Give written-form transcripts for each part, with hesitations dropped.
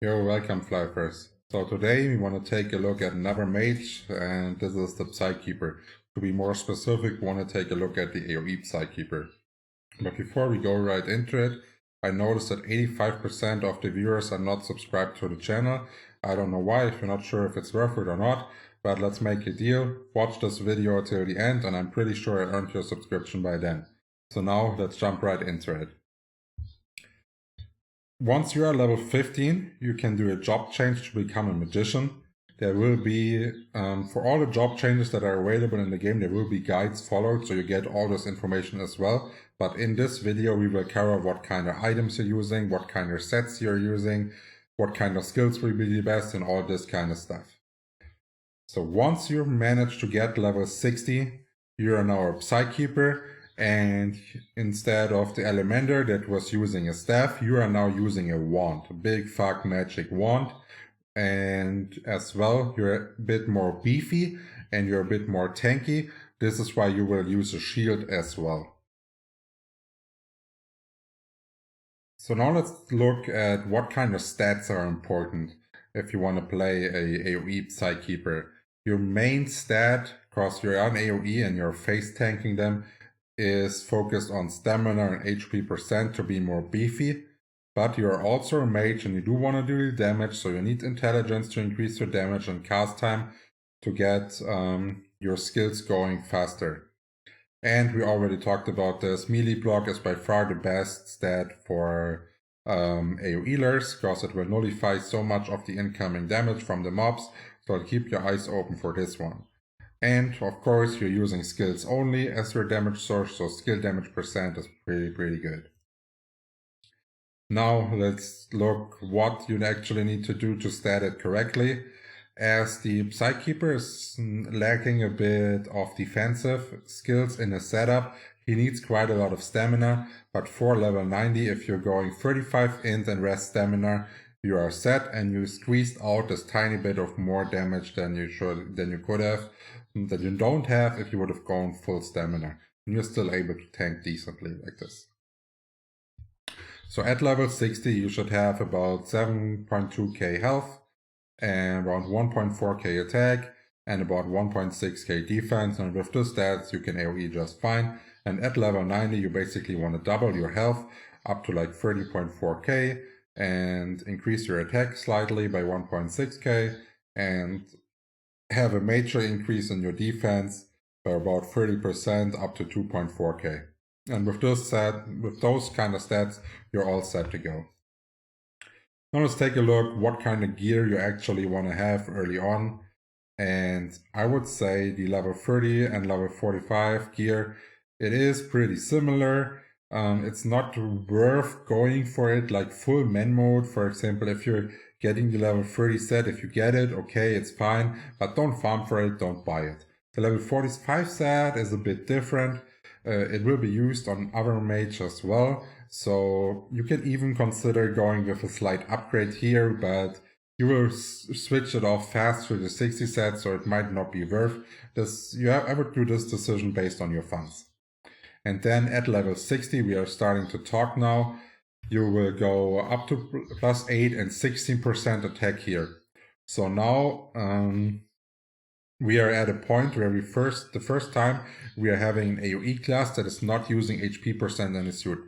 Yo, welcome Flyffers. So today we want to take a look at another mage, and this is the Psykeeper. To be more specific, we want to take a look at the AoE Psykeeper. But before we go right into it, I noticed that 85% of the viewers are not subscribed to the channel. I don't know why, if you're not sure if it's worth it or not, but let's make a deal. Watch this video till the end, and I'm pretty sure I earned your subscription by then. So now let's jump right into it. Once you are level 15, you can do a job change to become a magician. There will be, for all the job changes that are available in the game, there will be guides followed, so you get all this information as well. But in this video, we will cover what kind of items you're using, what kind of sets you're using, what kind of skills will be the best, and all this kind of stuff. So once you manage to get level 60, you are now a Psykeeper. And instead of the Elementer that was using a staff, you are now using a wand, a big fuck magic wand. And as well, you're a bit more beefy and you're a bit more tanky. This is why you will use a shield as well. So now let's look at what kind of stats are important if you want to play a AoE Psykeeper. Your main stat, because you're on AoE and you're face tanking them, is focused on stamina and HP percent to be more beefy, but you're also a mage and you do want to do the damage, so you need intelligence to increase your damage and cast time to get your skills going faster. And we already talked about this, melee block is by far the best stat for AoElers, because it will nullify so much of the incoming damage from the mobs, so keep your eyes open for this one. And of course, you're using skills only as your damage source, so skill damage percent is pretty good. Now let's look what you actually need to do to stat it correctly. As the Psykeeper is lacking a bit of defensive skills in his setup, he needs quite a lot of stamina, but for level 90, if you're going 35 int and rest stamina, you are set and you squeezed out this tiny bit of more damage than you could have, that you don't have if you would have gone full stamina. And you're still able to tank decently like this. So at level 60, you should have about 7.2k health, and around 1.4k attack, and about 1.6k defense, and with those stats you can AoE just fine. And at level 90, you basically want to double your health up to like 30.4k, and increase your attack slightly by 1.6k, and have a major increase in your defense by about 30% up to 2.4k. And with those kind of stats, you're all set to go. Now let's take a look what kind of gear you actually want to have early on. And I would say the level 30 and level 45 gear, it is pretty similar. It's not worth going for it like full men mode. For example, if you're getting the level 30 set, if you get it, okay, it's fine, but don't farm for it, don't buy it. The level 45 set is a bit different. It will be used on other mages as well, so you can even consider going with a slight upgrade here, but you will switch it off fast to the 60 set, so it might not be worth this. I would do this decision based on your funds. And then at level 60, we are starting to talk now. You will go up to +8 and 16% attack here. So now we are at a point where the first time we are having an AoE class that is not using HP percent in the suit.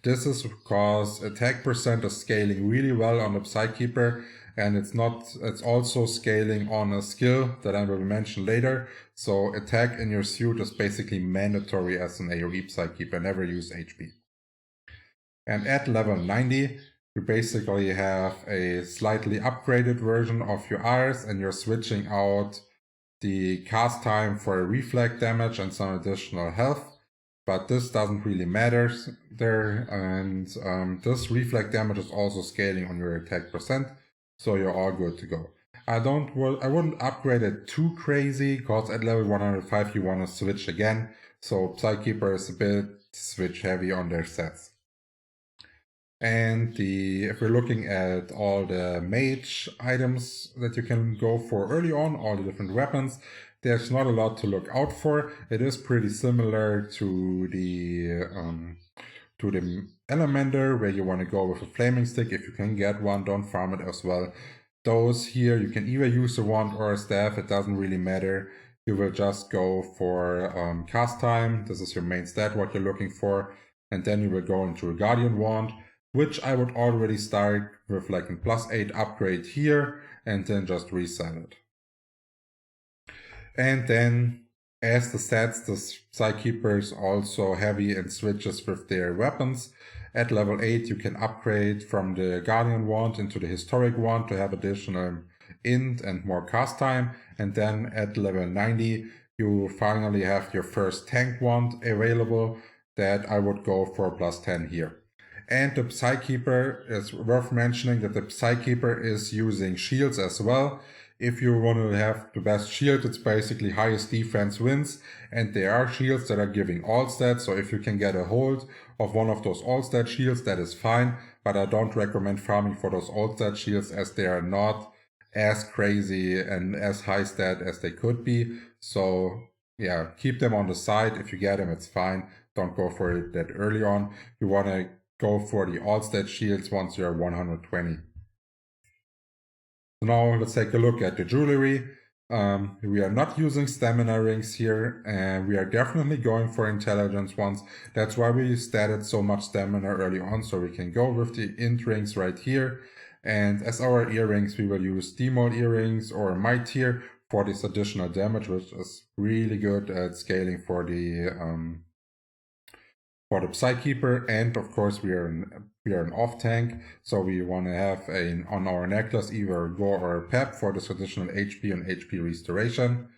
This is because attack percent is scaling really well on the Psykeeper, and it's also scaling on a skill that I will mention later. So attack in your suit is basically mandatory as an AoE Psykeeper, never use HP. And at level 90, you basically have a slightly upgraded version of your Iris, and you're switching out the cast time for a reflect damage and some additional health. But this doesn't really matter there, and this reflect damage is also scaling on your attack percent, so you're all good to go. I wouldn't upgrade it too crazy, because at level 105 you want to switch again, so Psykeeper is a bit switch heavy on their sets. And if we're looking at all the mage items that you can go for early on, all the different weapons, there's not a lot to look out for. It is pretty similar to the to the Elementer where you want to go with a flaming stick. If you can get one, don't farm it as well. Those here, you can either use a wand or a staff, it doesn't really matter. You will just go for cast time. This is your main stat, what you're looking for. And then you will go into a Guardian Wand, which I would already start with like a +8 upgrade here, and then just reset it. And then, as the stats, the Psykeeper is also heavy in switches with their weapons. At level 8, you can upgrade from the Guardian Wand into the Historic Wand to have additional int and more cast time. And then at level 90, you finally have your first tank wand available that I would go for +10 here. And the Psykeeper, is worth mentioning that the Psykeeper is using shields as well. If you want to have the best shield, it's basically highest defense wins, and there are shields that are giving all stats, so if you can get a hold of one of those all stat shields, that is fine, but I don't recommend farming for those all stat shields as they are not as crazy and as high stat as they could be. So yeah, keep them on the side. If you get them, it's fine. Don't go for it that early on. You want to go for the all stat shields once you're 120. So now let's take a look at the Jewlery. We are not using stamina rings here, and we are definitely going for intelligence ones. That's why we statted so much stamina early on, so we can go with the int rings right here. And as our earrings, we will use Demon earrings or Might here for this additional damage, which is really good at scaling for the Psykeeper. And of course we are an off tank, so we want to have on our necklace either a gore or a pep for this additional HP and HP restoration.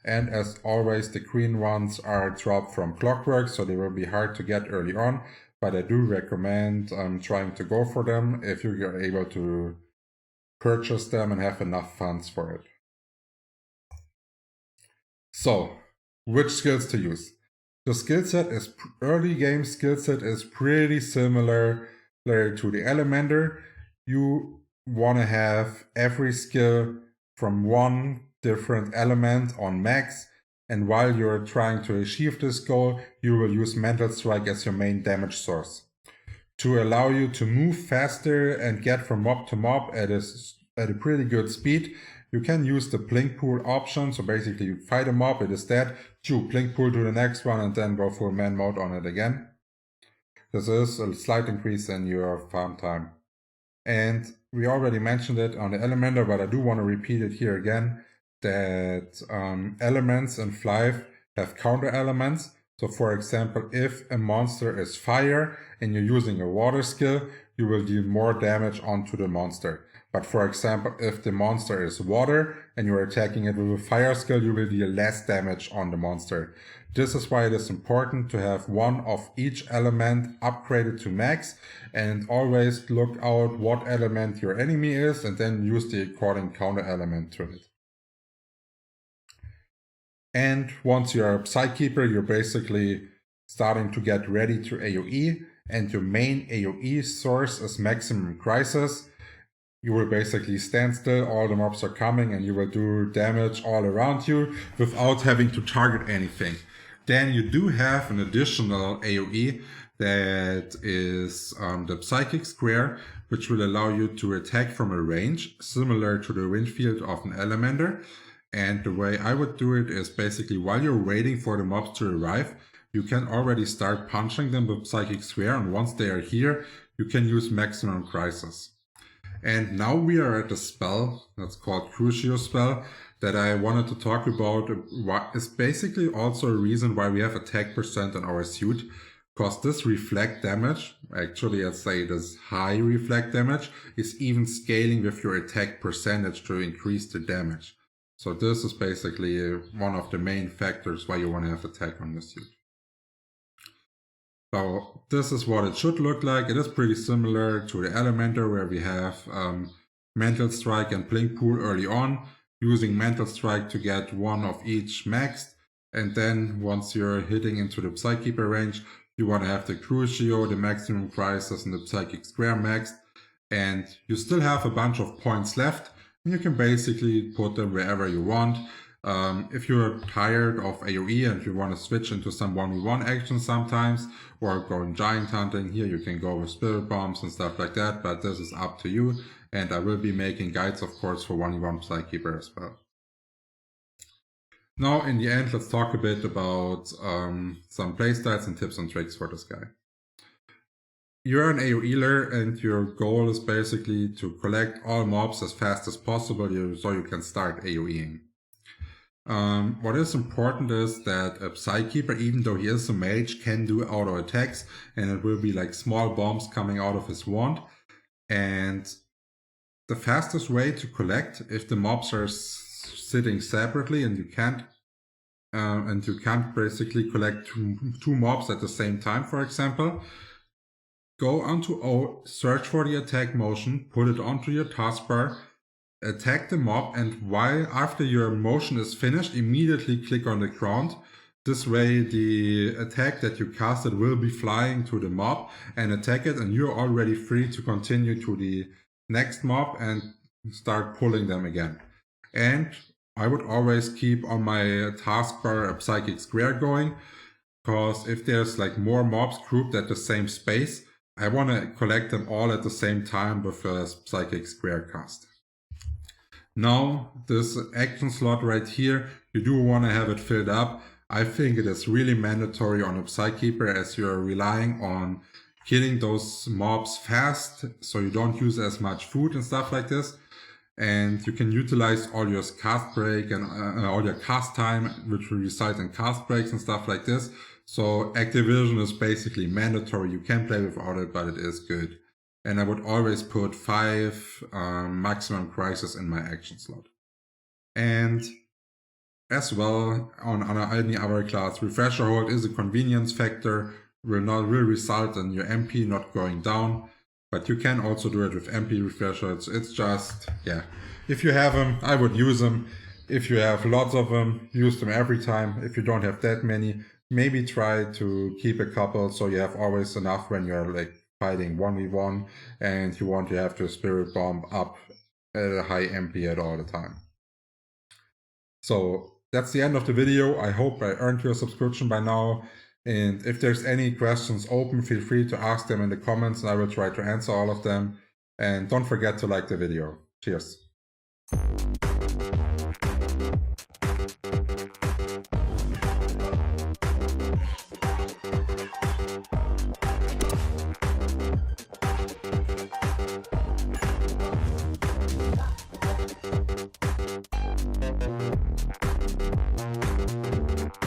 And as always, the green ones are dropped from Clockwork, so they will be hard to get early on, but I do recommend trying to go for them if you are able to purchase them and have enough funds for it. So, which skills to use? The skill set is early game skill set is pretty similar to the Elementer. You want to have every skill from one different element on max, and while you're trying to achieve this goal, you will use Mental Strike as your main damage source. To allow you to move faster and get from mob to mob at a pretty good speed, you can use the blink pool option. So basically you fight a mob, it is dead, you blink pool to the next one and then go full man mode on it again. This is a slight increase in your farm time. And we already mentioned it on the Elementer, but I do want to repeat it here again, that elements in Flyff have counter elements. So for example, if a monster is fire and you're using a water skill, you will deal more damage onto the monster. But for example, if the monster is water and you're attacking it with a fire skill, you will deal less damage on the monster. This is why it is important to have one of each element upgraded to max, and always look out what element your enemy is and then use the according counter element to it. And once you're a Psykeeper, you're basically starting to get ready to AoE, and your main AoE source is Maximum Crisis. You will basically stand still, all the mobs are coming, and you will do damage all around you without having to target anything. Then you do have an additional AoE that is the Psychic Square, which will allow you to attack from a range, similar to the wind field of an Elementer. And the way I would do it is basically while you're waiting for the mobs to arrive, you can already start punching them with Psychic Square, and once they are here, you can use Maximum Crisis. And now we are at a spell that's called Crucio spell that I wanted to talk about. Is basically also a reason why we have attack percent on our suit, because this reflect damage, actually I'd say this high reflect damage, is even scaling with your attack percentage to increase the damage. So this is basically one of the main factors why you want to have attack on the suit. So this is what it should look like. It is pretty similar to the Elementer, where we have Mental Strike and Blink Pool early on, using Mental Strike to get one of each maxed, and then once you're hitting into the Psykeeper range, you want to have the Crucio, the Maximum Crisis, and the Psychic Square maxed, and you still have a bunch of points left, and you can basically put them wherever you want. If you're tired of AoE and you want to switch into some 1v1 action sometimes, or going giant hunting, here you can go with spirit bombs and stuff like that, but this is up to you. And I will be making guides, of course, for 1v1 Psykeeper as well. Now, in the end, let's talk a bit about some playstyles and tips and tricks for this guy. You're an AoEler and your goal is basically to collect all mobs as fast as possible so you can start AoEing. What is important is that a Psykeeper, even though he is a mage, can do auto attacks, and it will be like small bombs coming out of his wand. And the fastest way to collect, if the mobs are sitting separately and you can't basically collect two mobs at the same time, for example, go onto O, search for the attack motion, put it onto your taskbar, attack the mob, and after your motion is finished, immediately click on the ground. This way the attack that you casted will be flying to the mob and attack it, and you're already free to continue to the next mob and start pulling them again. And I would always keep on my taskbar a psychic square going, because if there's like more mobs grouped at the same space, I want to collect them all at the same time with a psychic square cast. Now, this action slot right here, you do want to have it filled up. I think it is really mandatory on a Psykeeper, as you're relying on killing those mobs fast, so you don't use as much food and stuff like this. And you can utilize all your cast break and all your cast time, which will result in cast breaks and stuff like this. So Activision is basically mandatory. You can play without it, but it is good. And I would always put 5 maximum crisis in my action slot. And as well, on any other class, Refresher Hold is a convenience factor, will result in your MP not going down. But you can also do it with MP Refresher. It's just, yeah. If you have them, I would use them. If you have lots of them, use them every time. If you don't have that many, maybe try to keep a couple so you have always enough when you're like fighting 1v1 and you want to have the spirit bomb up at a high MP at all the time. So that's the end of the video. I hope I earned your subscription by now. And if there's any questions open, feel free to ask them in the comments and I will try to answer all of them. And don't forget to like the video. Cheers.